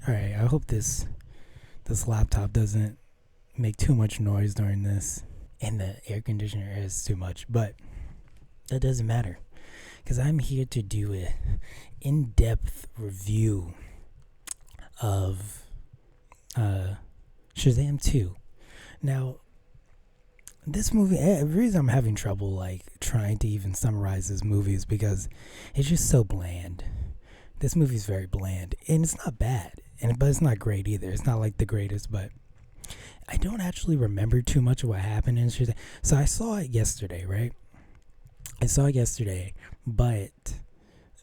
All right, I hope this laptop doesn't make too much noise during this, and the air conditioner is too much, but that doesn't matter because I'm here to do a in-depth review of Shazam 2. Now, this movie, the reason I'm having trouble like trying to even summarize this movie is because it's just so bland. This movie's very bland, and it's not bad, but it's not great either. It's not like the greatest, but I don't actually remember too much of what happened in Shazam. So I saw it yesterday, right? I saw it yesterday, but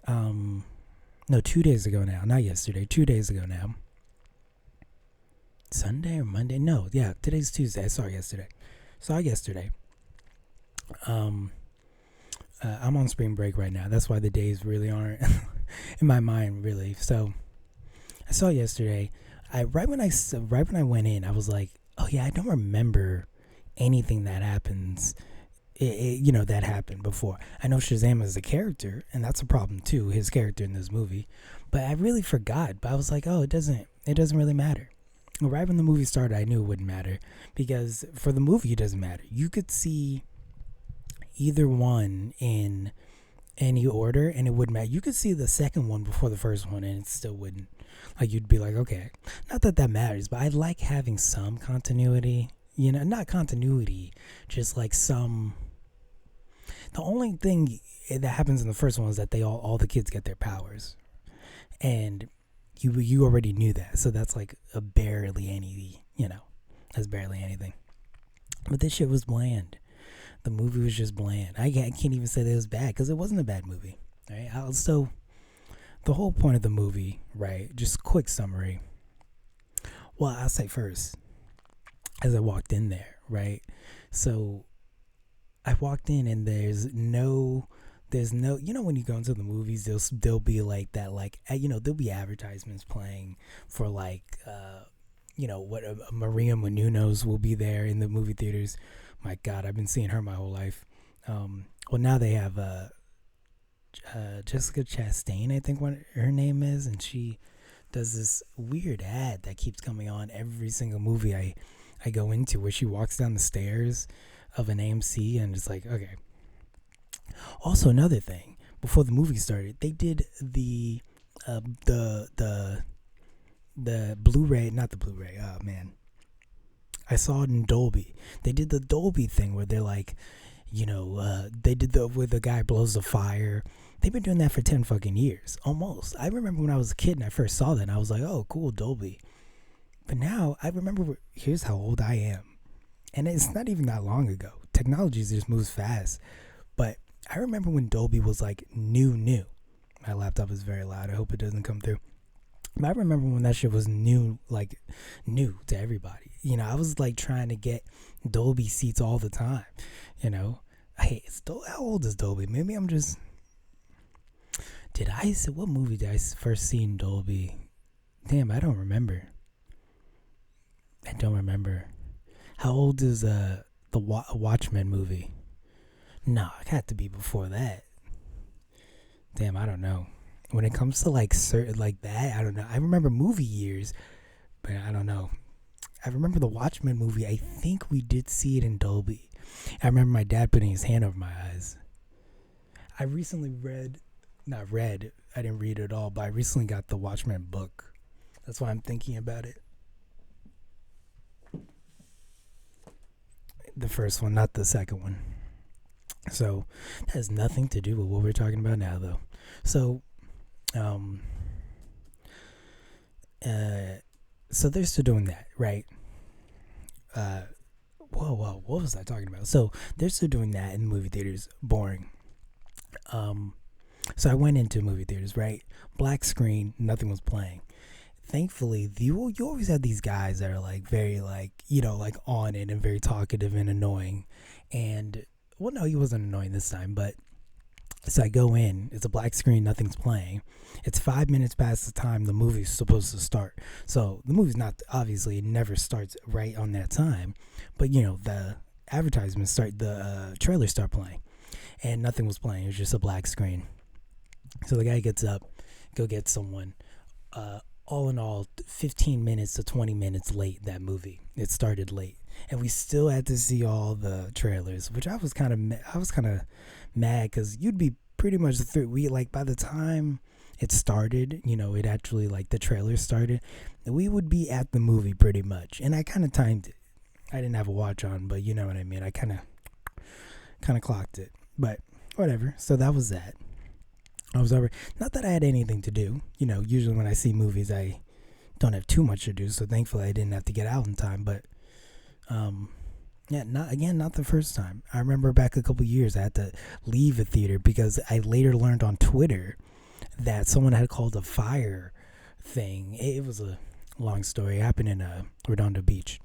no, 2 days ago now. Not yesterday, 2 days ago now. Sunday or Monday? No, yeah, today's Tuesday. I saw it yesterday. I'm on spring break right now. That's why the days really aren't in my mind, really. So I saw it yesterday. Right when I went in, I was like, oh yeah, I don't remember anything that happens. That happened before. I know Shazam is a character, and that's a problem too. His character in this movie, but I really forgot. But I was like, oh, it doesn't really matter. Right when the movie started, I knew it wouldn't matter because for the movie, it doesn't matter. You could see either one in any order, and it wouldn't matter. You could see the second one before the first one, and it still wouldn't. Like you'd be like, okay, not that that matters, but I like having some continuity. Not continuity, just like some. The only thing that happens in the first one is that all the kids get their powers, and you already knew that, so that's like a barely any, that's barely anything. But this shit was bland. The movie was just bland. I can't even say that it was bad because it wasn't a bad movie. Right? So the whole point of the movie, right? Just quick summary. Well, I'll say first, as I walked in there, right? So I walked in and there's no, when you go into the movies, there'll be like that, like, there'll be advertisements playing for like, what Maria Menounos will be there in the movie theaters. My God, I've been seeing her my whole life. Well, now they have Jessica Chastain, I think what her name is, and she does this weird ad that keeps coming on every single movie I go into, where she walks down the stairs of an AMC, and it's like, okay. Also, another thing, before the movie started, they did the Blu-ray, not the Blu-ray. Oh man, I saw it in Dolby. They did the Dolby thing where they're like, they did where the guy blows the fire. They've been doing that for 10 fucking years, almost. I remember when I was a kid and I first saw that, and I was like, oh, cool, Dolby. But now I remember, here's how old I am. And it's not even that long ago. Technology just moves fast. But I remember when Dolby was like new. My laptop is very loud. I hope it doesn't come through. But I remember when that shit was new to everybody. I was like trying to get Dolby seats all the time. Hey, how old is Dolby? Maybe I'm just. What movie did I first see in Dolby? Damn, I don't remember. How old is the Watchmen movie? No, it had to be before that. Damn, I don't know. When it comes to like certain like that, I don't know. I remember movie years, but I don't know. I remember the Watchmen movie. I think we did see it in Dolby. I remember my dad putting his hand over my eyes. I recently I didn't read it at all, but I recently got the Watchmen book. That's why I'm thinking about it. The first one, not the second one. So that has nothing to do with what we're talking about now, though. So, so they're still doing that, right? Whoa, what was I talking about? So they're still doing that in movie theaters. Boring. So I went into movie theaters, right? Black screen, nothing was playing. Thankfully, you always have these guys that are like very like, like on it and very talkative and annoying. And well, no, he wasn't annoying this time, but so I go in, it's a black screen, nothing's playing. It's 5 minutes past the time the movie's supposed to start. So the movie's not, obviously it never starts right on that time, but the advertisements the trailers start playing and nothing was playing. It was just a black screen. So the guy gets up, go get someone. all in all 15 minutes to 20 minutes late. That movie, it started late, and we still had to see all the trailers, which I was kind of mad because you'd be pretty much through. We like by the time it started, it actually like the trailer started, we would be at the movie pretty much. And I kind of timed it. I didn't have a watch on, but you know what I mean. I kind of clocked it, but whatever. So that was that. I was over. Not that I had anything to do. Usually when I see movies, I don't have too much to do. So thankfully, I didn't have to get out in time. But yeah, not the first time. I remember back a couple years, I had to leave a theater because I later learned on Twitter that someone had called a fire thing. It was a long story. It happened in Redondo Beach.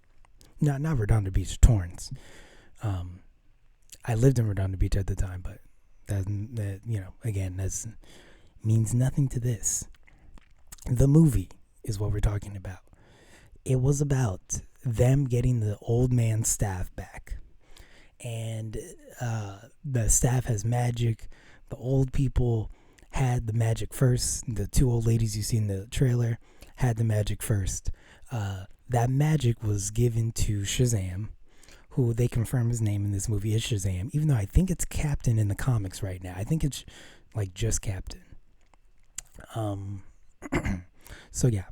Not Redondo Beach, Torrance. I lived in Redondo Beach at the time, but that again, that means nothing to this. The movie is what we're talking about. It was about them getting the old man staff back, and the staff has magic. The old people had the magic first. The two old ladies you see in the trailer had the magic first. That magic was given to Shazam, who they confirm his name in this movie is Shazam, even though I think it's Captain in the comics right now. I think it's like just Captain. So yeah,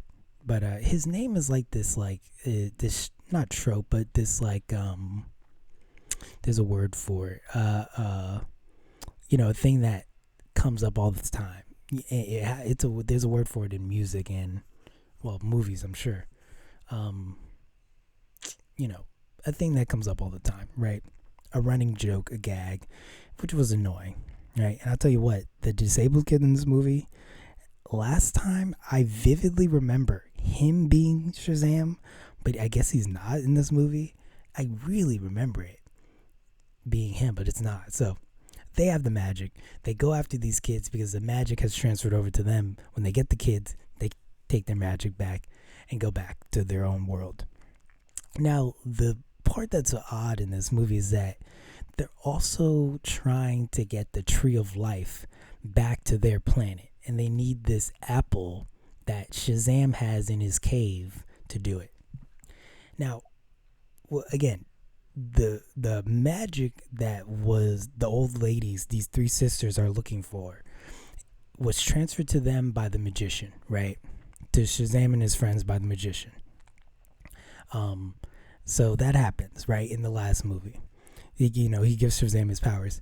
but his name is like this, this not trope, but this there's a word for it. A thing that comes up all the time. There's a word for it in music and movies, I'm sure. A thing that comes up all the time, right? A running joke, a gag, which was annoying, right? And I'll tell you what, the disabled kid in this movie, last time I vividly remember him being Shazam, but I guess he's not in this movie. I really remember it being him, but it's not. So they have the magic. They go after these kids because the magic has transferred over to them. When they get the kids, they take their magic back and go back to their own world. Now, the part that's odd in this movie is that they're also trying to get the Tree of Life back to their planet, and they need this apple that Shazam has in his cave to do it. Now, again, the magic that was the old ladies, these three sisters are looking for, was transferred to them by the magician, right? To Shazam and his friends by the magician. So that happens, right, in the last movie. He gives Shazam his powers.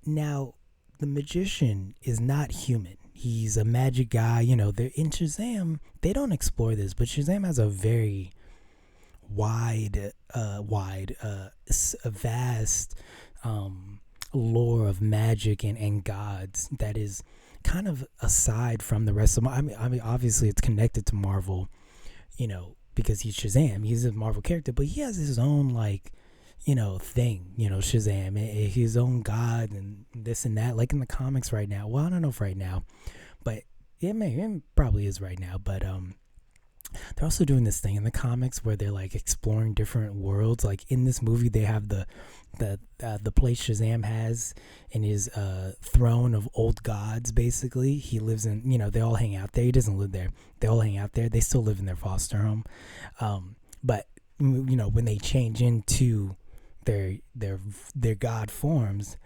Now, the magician is not human. He's a magic guy. They're in Shazam. They don't explore this, but Shazam has a very vast lore of magic and gods that is kind of aside from the rest of I mean, obviously it's connected to Marvel, because he's Shazam. He's a Marvel character, but he has his own thing, Shazam, his own god and this and that, like in the comics right now. Well, I don't know if right now, but it probably is right now. But they're also doing this thing in the comics where they're like exploring different worlds. Like in this movie, they have the place Shazam has in his throne of old gods. Basically, he lives in. They all hang out there. He doesn't live there. They all hang out there. They still live in their foster home, but when they change into their god forms,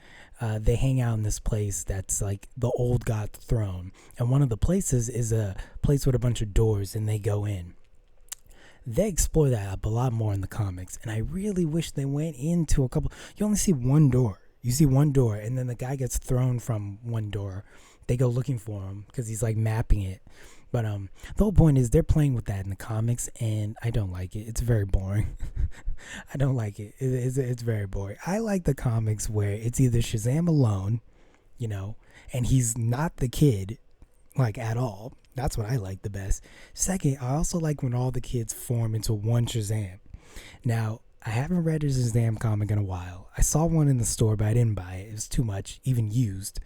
they hang out in this place that's like the old god throne, and one of the places is a place with a bunch of doors, and they go in. They explore that up a lot more in the comics, and I really wish they went into a couple. You only see one door. You see one door, and then the guy gets thrown from one door. They go looking for him because he's like mapping it. But the whole point is they're playing with that in the comics, and I don't like it. It's very boring. I don't like it. It's very boring. I like the comics where it's either Shazam alone, and he's not the kid, like, at all. That's what I like the best. Second, I also like when all the kids form into one Shazam. Now, I haven't read a Shazam comic in a while. I saw one in the store, but I didn't buy it. It was too much, even used.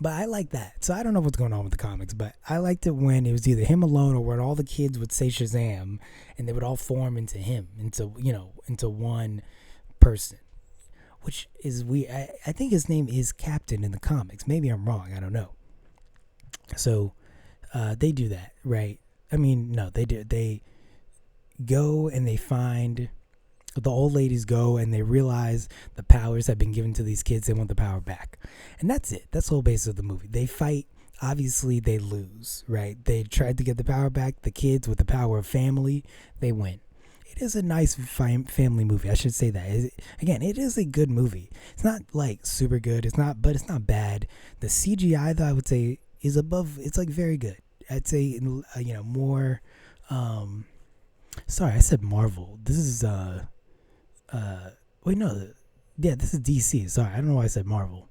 But I like that. So I don't know what's going on with the comics, but I liked it when it was either him alone or when all the kids would say Shazam and they would all form into him, into one person, which is weird. I think his name is Captain in the comics. Maybe I'm wrong. I don't know. So They do that, right? I mean, no, they do. They go and they find the old ladies go and they realize the powers have been given to these kids. They want the power back, and that's it. That's the whole basis of the movie. They fight. Obviously, they lose, right? They tried to get the power back. The kids, with the power of family, they win. It is a nice family movie. I should say that. Again, it is a good movie. It's not like super good. It's not, but it's not bad. The CGI, though, I would say is above. It's like very good. I'd say more. Sorry, I said Marvel. This is wait, no, yeah, this is DC. Sorry, I don't know why I said Marvel.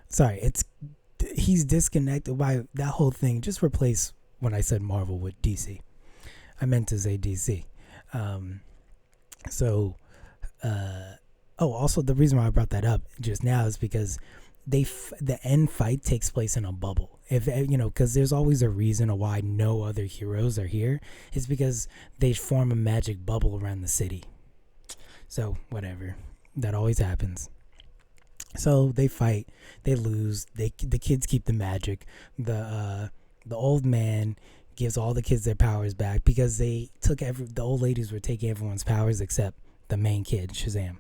Sorry, he's disconnected by that whole thing. Just replace when I said Marvel with DC. I meant to say DC. Also the reason why I brought that up just now is because the end fight takes place in a bubble. If because there's always a reason why no other heroes are here. It's because they form a magic bubble around the city. So whatever, that always happens. So they fight, they lose. The kids keep the magic. The old man gives all the kids their powers back because the old ladies were taking everyone's powers except the main kid, Shazam.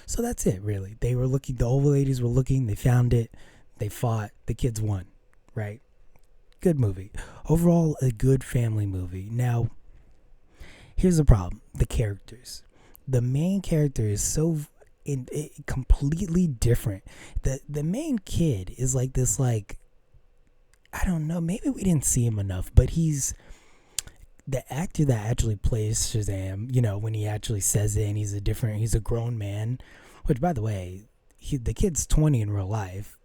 So that's it, really. They were looking. The old ladies were looking. They found it. They fought. The kids won. Right? Good movie. Overall, a good family movie. Now, here's the problem: the characters. The main character is completely different. The main kid is like this. Like, I don't know. Maybe we didn't see him enough, but he's the actor that actually plays Shazam, when he actually says it, and he's a grown man, which, by the way, the kid's 20 in real life.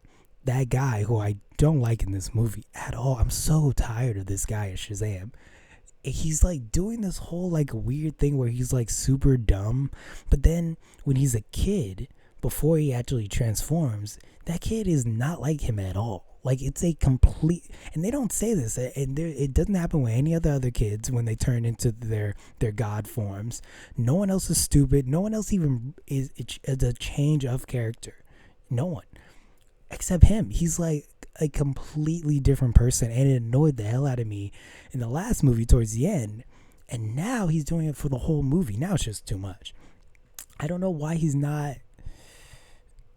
That guy who I don't like in this movie at all. I'm so tired of this guy as Shazam. He's like doing this whole like weird thing where he's like super dumb, but then when he's a kid, before he actually transforms, that kid is not like him at all. Like, it's a complete, and they don't say this, and it doesn't happen with any of the other kids when they turn into their god forms. No one else is stupid. No one else even is a change of character. No one. Except him. He's like a completely different person, and it annoyed the hell out of me in the last movie towards the end. And now he's doing it for the whole movie. Now it's just too much. I don't know why he's not.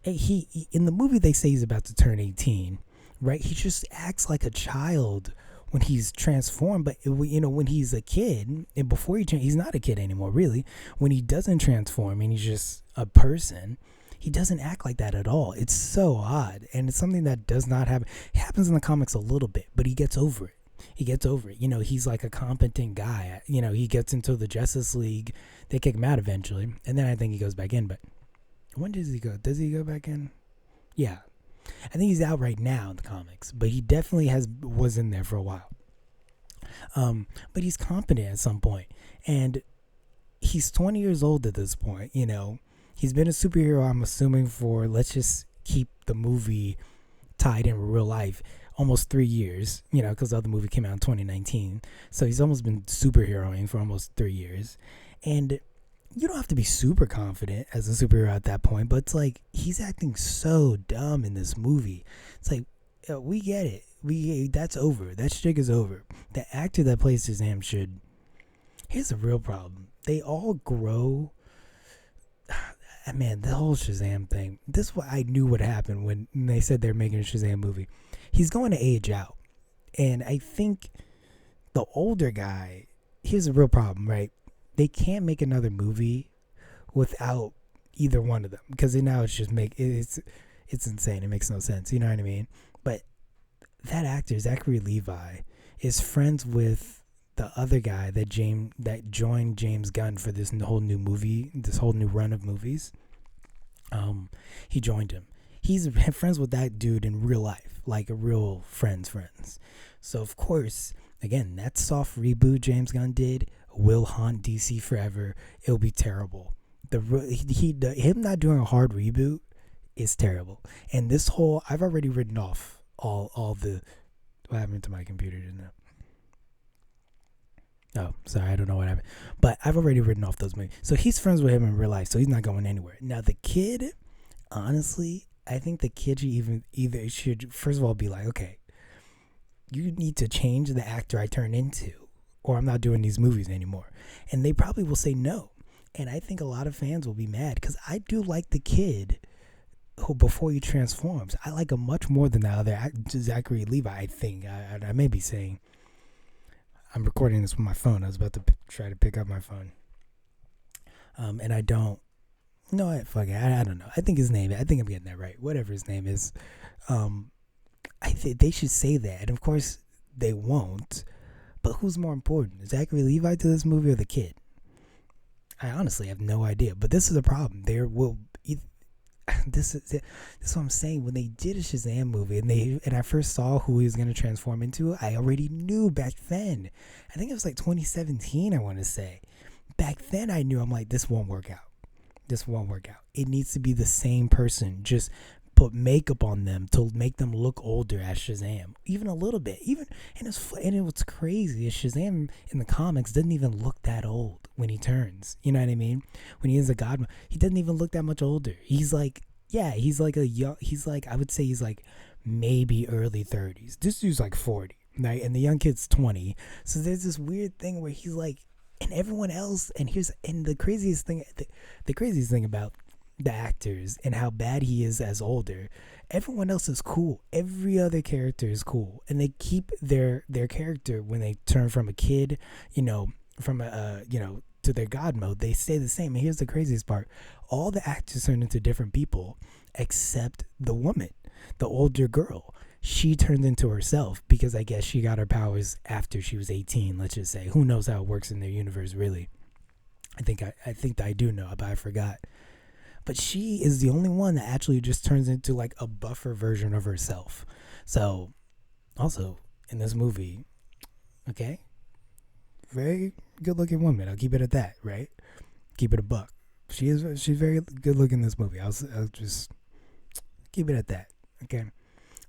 He in the movie they say he's about to turn 18. Right, he just acts like a child when he's transformed. But when he's a kid, and before he's not a kid anymore, really. When he doesn't transform and he's just a person, he doesn't act like that at all. It's so odd, and it's something that does not happen. It happens in the comics a little bit, but he gets over it. He's like a competent guy. He gets into the Justice League. They kick him out eventually, and then I think he goes back in. But when does he go? Does he go back in? Yeah. I think he's out right now in the comics, but he definitely was in there for a while. But he's competent at some point, and he's 20 years old at this point. He's been a superhero, I'm assuming, for, let's just keep the movie tied in with real life, almost 3 years. Because the other movie came out in 2019, so he's almost been superheroing for almost 3 years, and you don't have to be super confident as a superhero at that point, but it's like he's acting so dumb in this movie. It's like, we get it. That's over. That shtick is over. The actor that plays Shazam should. Here's the real problem. They all grow. Man, the whole Shazam thing. This is what I knew would happen when they said they're making a Shazam movie. He's going to age out, and I think the older guy. Here's the real problem, right? They can't make another movie without either one of them, because now it's insane. It makes no sense. You know what I mean? But that actor, Zachary Levi, is friends with the other guy that joined James Gunn for this whole new movie, this whole new run of movies. He joined him. He's friends with that dude in real life, like a real friends. So of course, again, that soft reboot James Gunn did will haunt DC forever. It'll be terrible. Him not doing a hard reboot is terrible. And this whole, I've already written off all the. What happened to my computer just now? Oh, sorry, I don't know what happened. But I've already written off those movies. So he's friends with him in real life, so he's not going anywhere. Now the kid, honestly, I think the kid should either should first of all be like, okay, you need to change the actor I turn into, or I'm not doing these movies anymore. And they probably will say no. And I think a lot of fans will be mad because I do like the kid who before he transforms. I like him much more than the other Zachary Levi. I think I may be saying. I'm recording this with my phone. I was about to try to pick up my phone, and I don't. No, fuck it. I don't know. I think his name. I think I'm getting that right. Whatever his name is, I think they should say that. And of course, they won't. But who's more important, Zachary Levi to this movie or the kid? I honestly have no idea. But this is a problem. There will. This is what I'm saying. When they did a Shazam movie and I first saw who he was going to transform into, I already knew back then. I think it was like 2017, I want to say. Back then I knew, I'm like, this won't work out. This won't work out. It needs to be the same person. Just put makeup on them to make them look older as Shazam. Even a little bit. And it was crazy. Shazam in the comics doesn't even look that old when he turns. You know what I mean? When he is a god, he doesn't even look that much older. He's like, he's like I would say he's like maybe early 30s. This dude's like 40, right? And the young kid's 20. So there's this weird thing where he's like, and everyone else, and the craziest thing about the actors and how bad he is as older, everyone else is cool. Every other character is cool, and they keep their character when they turn from a kid, from to their god mode. They stay the same. And here's the craziest part: all the actors turn into different people except the woman, the older girl. She turned into herself because I guess she got her powers after she was 18. Let's just say. Who knows how it works in their universe, really? I think I do know, but I forgot. But she is the only one that actually just turns into like a buffer version of herself. So, also in this movie, okay, very good-looking woman. I'll keep it at that, right? Keep it a buck. She's very good-looking in this movie. I'll just keep it at that, okay?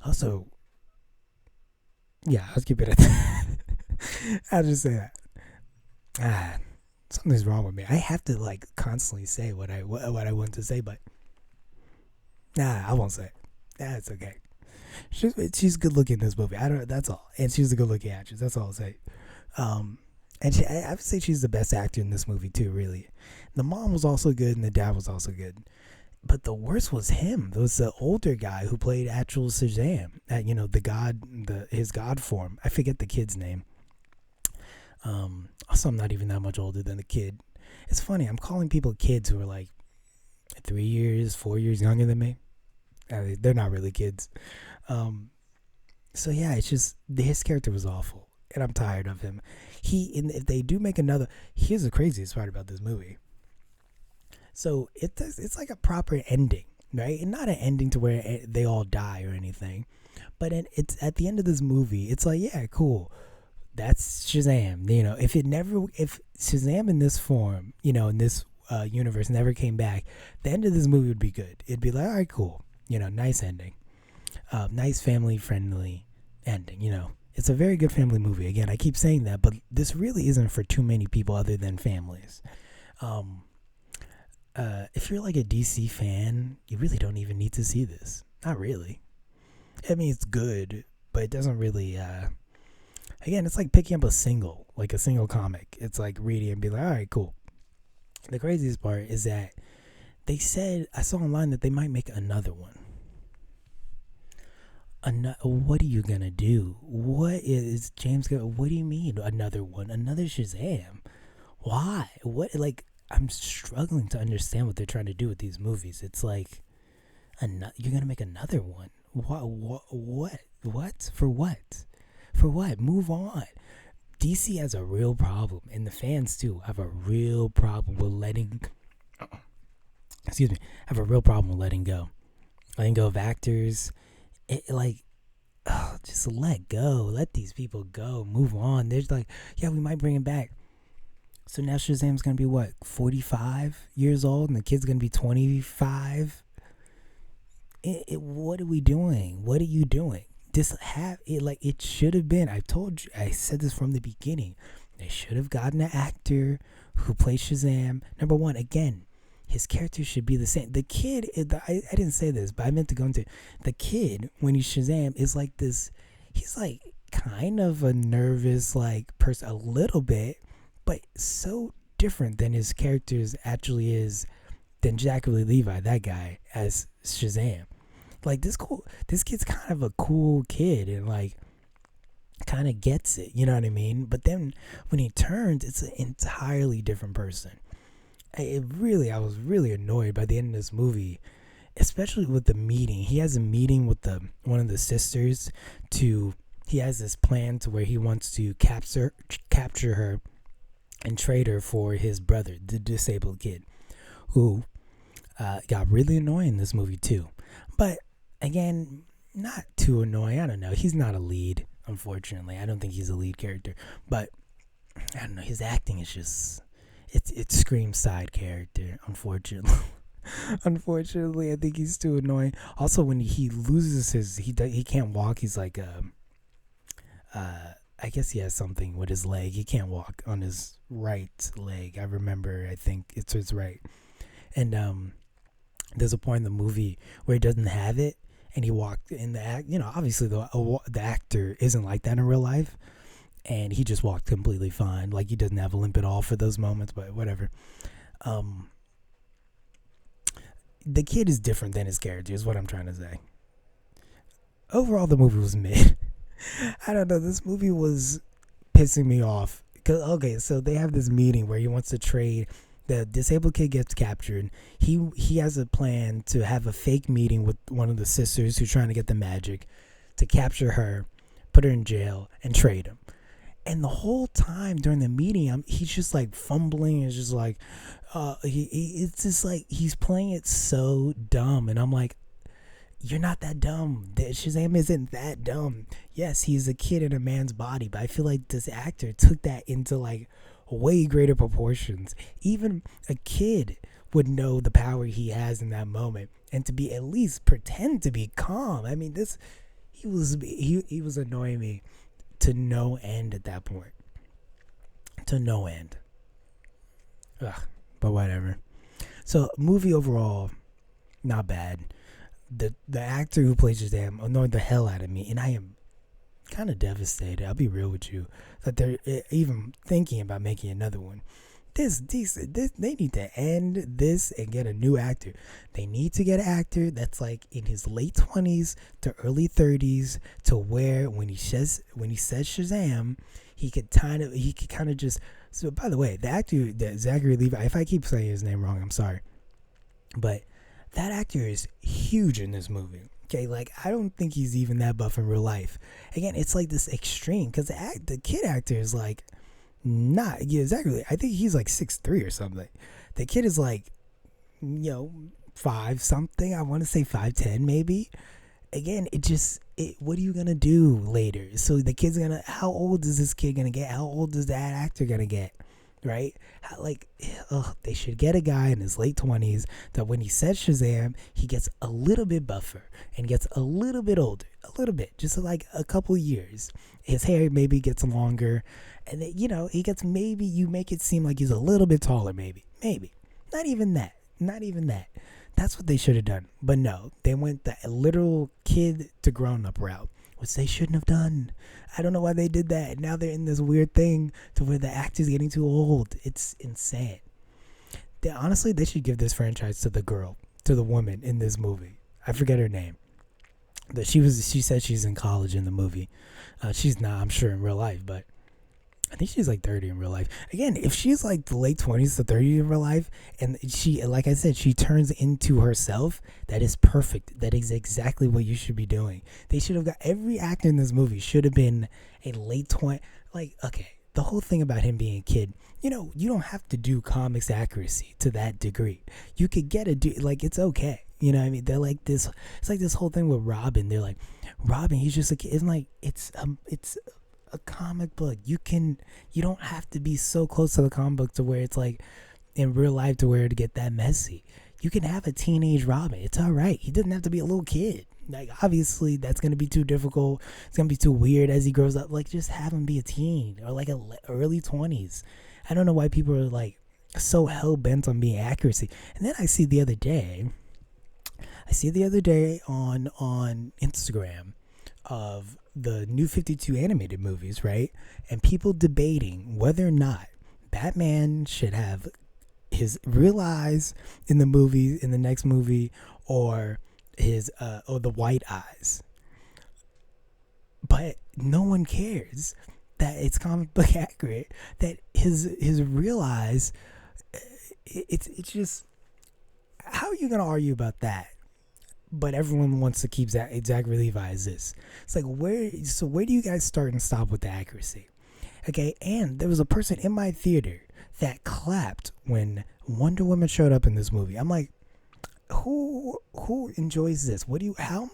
Also, I'll keep it at that. I'll just say that. Something's wrong with me. I have to like constantly say what I want to say, but I won't say it. It's okay. She's good looking in this movie. That's all. And she's a good looking actress. That's all I'll say. And I would say she's the best actor in this movie too. Really, the mom was also good, and the dad was also good. But the worst was him. There was the older guy who played actual Shazam. His god form. I forget the kid's name. Also, I'm not even that much older than the kid. It's funny. I'm calling people kids who are like 3 years, 4 years younger than me. They're not really kids. So yeah, it's just his character was awful, and I'm tired of him. If they do make another, here's the craziest part about this movie. So it's like a proper ending, right? And not an ending to where they all die or anything, but it's at the end of this movie. It's like, yeah, cool. That's Shazam. If Shazam in this form, in this universe never came back, the end of this movie would be good. It'd be like, all right, cool. Nice ending. Nice family friendly ending. It's a very good family movie. Again, I keep saying that, but this really isn't for too many people other than families. If you're like a DC fan, you really don't even need to see this. Not really. I mean, it's good, but it doesn't really, again, it's like picking up a single comic. It's like reading and be like, all right, cool. The craziest part is that they said, I saw online that they might make another one. What are you going to do? What is James going to, what do you mean another one? Another Shazam? Why? What, like, I'm struggling to understand what they're trying to do with these movies. It's like, you're going to make another one. What? For what? Move on. DC has a real problem, and the fans too have a real problem with letting go. Letting go of actors. Just let go. Let these people go. Move on. There's like, yeah, we might bring him back. So now Shazam's going to be what, 45 years old, and the kid's going to be 25? What are we doing? What are you doing? It should have been, I said this from the beginning. They should have gotten an actor who plays Shazam. Number one, again, his character should be the same. The kid, I didn't say this, but I meant to go into the kid when he's Shazam is like this. He's like kind of a nervous like person, a little bit, but so different than his characters actually is than Zachary Levi, that guy as Shazam. Like this kid's kind of a cool kid and like kind of gets it, you know what I mean? But then when he turns, it's an entirely different person. I was really annoyed by the end of this movie, especially with the meeting. He has a meeting with one of the sisters he has this plan to where he wants to capture her and trade her for his brother, the disabled kid, who got really annoying in this movie too. But again, not too annoying. I don't know. He's not a lead, unfortunately. I don't think he's a lead character. But I don't know. His acting is just it screams side character, unfortunately. Unfortunately, I think he's too annoying. Also, when he loses he can't walk. He's like I guess he has something with his leg. He can't walk on his right leg. I remember. I think it's his right. And there's a point in the movie where he doesn't have it, and he walked in the act. You know, obviously the actor isn't like that in real life, and he just walked completely fine. Like he doesn't have a limp at all for those moments. But whatever. The kid is different than his character. Is what I'm trying to say. Overall, the movie was mid. I don't know. This movie was pissing me off. Okay, so they have this meeting where he wants to trade. The disabled kid gets captured. He has a plan to have a fake meeting with one of the sisters who's trying to get the magic to capture her, put her in jail, and trade him. And the whole time during the meeting, he's just like fumbling. It's just like, it's just like he's playing it so dumb. And I'm like, you're not that dumb. Shazam isn't that dumb. Yes, he's a kid in a man's body, but I feel like this actor took that into like way greater proportions. Even a kid would know the power he has in that moment, and to be at least pretend to be calm. I mean, he was annoying me to no end at that point. To no end. Ugh, but whatever. So, movie overall, not bad. The actor who plays Shazam annoyed the hell out of me, and I am kind of devastated. I'll be real with you that they're even thinking about making another one. They need to end this and get a new actor. They need to get an actor that's like in his late 20s to early 30s, to where when he says Shazam, he could kind of just. So by the way, the actor that Zachary Levi, if I keep saying his name wrong, I'm sorry, but that actor is huge in this movie. Okay, like I don't think he's even that buff in real life. Again, it's like this extreme because the kid actor is like not. Yeah, exactly. I think he's like 6'3" or something. The kid is like, 5 something. I want to say 5'10" maybe. Again, what are you gonna do later? So the kid's gonna. How old is this kid gonna get? How old is that actor gonna get? Right? They should get a guy in his late 20s that when he says Shazam, he gets a little bit buffer and gets a little bit older, a little bit, just like a couple years. His hair maybe gets longer, and then, he gets, maybe you make it seem like he's a little bit taller, maybe, not even that. That's what they should have done. But no, they went the literal kid to grown up route, which they shouldn't have done. I don't know why they did that. Now they're in this weird thing to where the actor's getting too old. It's insane. Honestly, they should give this franchise to the woman in this movie. I forget her name. She said she's in college in the movie. She's not, I'm sure, in real life, but I think she's like 30 in real life. Again, if she's like the late 20s to 30 in real life, and she, like I said, she turns into herself, that is perfect. That is exactly what you should be doing. They should have got, every actor in this movie should have been a late 20, like, okay, the whole thing about him being a kid, you don't have to do comics accuracy to that degree. You could get it's okay. You know what I mean? They're like this, it's like this whole thing with Robin. They're like, Robin, he's just a kid. It's like, it's a comic book. You don't have to be so close to the comic book to where it's like in real life to where to get that messy. You can have a teenage Robin. It's all right. He doesn't have to be a little kid. Like, obviously that's going to be too difficult. It's going to be too weird as he grows up. Like, just have him be a teen or like early 20s. I don't know why people are like so hell bent on being accuracy. And then I see the other day, on Instagram of the new 52 animated movies, right? And people debating whether or not Batman should have his real eyes in the movie, in the next movie, or his or the white eyes. But no one cares that it's comic book accurate, that his real eyes, it's just, how are you gonna argue about that? But everyone wants to keep Zachary Levi as this. It's like, where do you guys start and stop with the accuracy? Okay, and there was a person in my theater that clapped when Wonder Woman showed up in this movie. I'm like, who enjoys this? What do you, how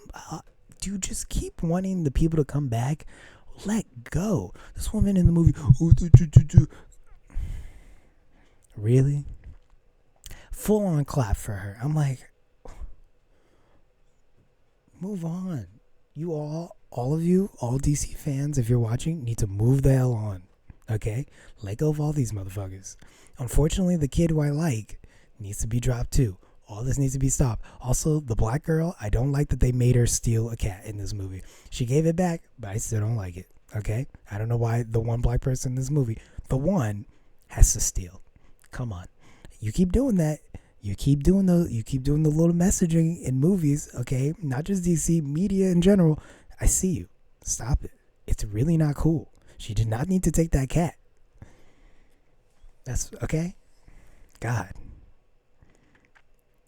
do you just keep wanting the people to come back? Let go. This woman in the movie, really? Full on clap for her. I'm like, move on. You all of you, all DC fans, if you're watching, need to move the hell on. Okay? Let go of all these motherfuckers. Unfortunately, the kid who I like needs to be dropped too. All this needs to be stopped. Also, the black girl, I don't like that they made her steal a cat in this movie. She gave it back, but I still don't like it. Okay? I don't know why the one black person in this movie, the one, has to steal. Come on. You keep doing that. You keep doing the little messaging in movies, okay? Not just DC, media in general. I see you. Stop it. It's really not cool. She did not need to take that cat. That's okay. God,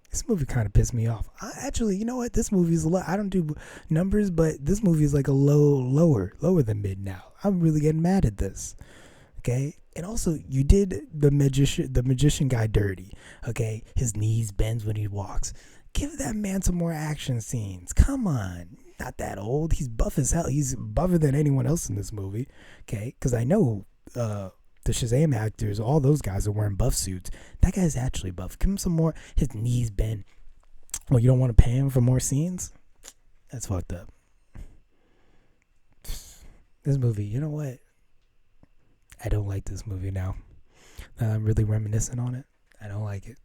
this movie kind of pissed me off. Actually, you know what? This movie is a lot. I don't do numbers, but this movie is like a lower than mid now. I'm really getting mad at this. Okay, and also you did the magician guy dirty. Okay, his knees bends when he walks. Give that man some more action scenes. Come on, not that old. He's buff as hell. He's buffer than anyone else in this movie. Okay, because I know the Shazam actors, all those guys are wearing buff suits. That guy's actually buff. Give him some more. His knees bend. Well, you don't want to pay him for more scenes? That's fucked up. This movie, you know what? I don't like this movie now. I'm really reminiscent on it. I don't like it.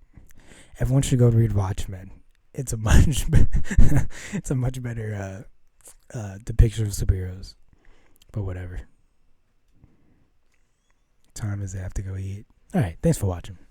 Everyone should go read Watchmen. It's a much it's a much better depiction of superheroes. But whatever. Time is I have to go eat. All right, thanks for watching.